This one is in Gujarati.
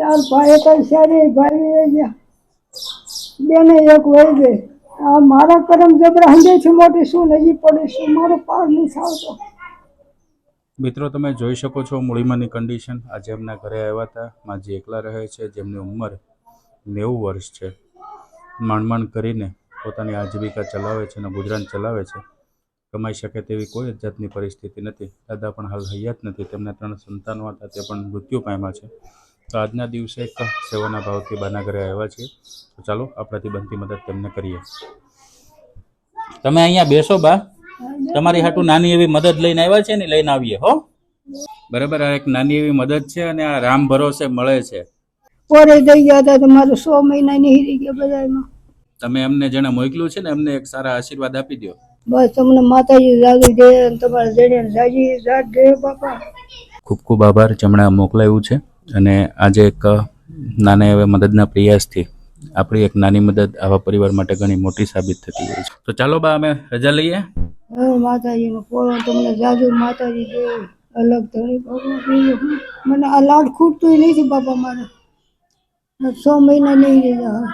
ચાર ભાઈ તો સારી ભાઈ ગયા બેને એક વહી ગઈ આ મારા કરમ જબરા હંડે છે મોટી શું નજી પડે છે મારો પાર નહીં થાવતો। મિત્રો તમે જોઈ શકો છો મૂળીમાની કન્ડિશન। આજે એમના ઘરે આવ્યા હતા। માજી એકલા રહે છે, જેમની ઉંમર 90 વર્ષ છે। માંડ માંડ કરીને પોતાની આજીવિકા ચલાવે છે અને ગુજરાન ચલાવે છે। કમાઈ શકે તેવી કોઈ જ જાતની પરિસ્થિતિ નથી। દાદા પણ હાલ હયાત નથી। તેમના 3 સંતાનો હતા, તે પણ મૃત્યુ પામ્યા છે। તો આજના દિવસે એક સેવાના ભાવથી બાના ઘરે આવ્યા છીએ। તો ચાલો આપણાથી બનતી મદદ તેમને કરીએ। તમે અહીંયા બેસો બા, તમારી હાટુ નાની એવી મદદ લઈને આવ્યા છે ને, લઈને આવીએ હો। બરાબર, આ એક નાની એવી મદદ છે અને આ રામ ભરોસે મળે છે। પોરે થઈ ગયા હતા તો મારું 100 મહિના નીહરી ગયા બધામાં। તમે એમને જેને મોકલ્યું છે ને, એમને એક સારા આશીર્વાદ આપી દો। બસ તમને માતાજી જાગી દે, તમારા જેને જાજી જાત દે બાપા। ખૂબ ખૂબ આભાર જેમણે મોકલાવ્યું છે। અને આજે એક નાના એવા મદદના પ્રયાસથી આપણી એક નાની મદદ આવા પરિવાર માટે ઘણી મોટી સાબિત થતી હોય છે। તો ચાલો બા, અમે રજા લઈએ। હવે માતાજીનો પોરો તમને જાજુ માતાજી દે, અલગ ધણી બાપા બીજું મને આ લાડ ખૂટતું નથી બાપા। મારે 100 મહિના નહીં રહ્યા।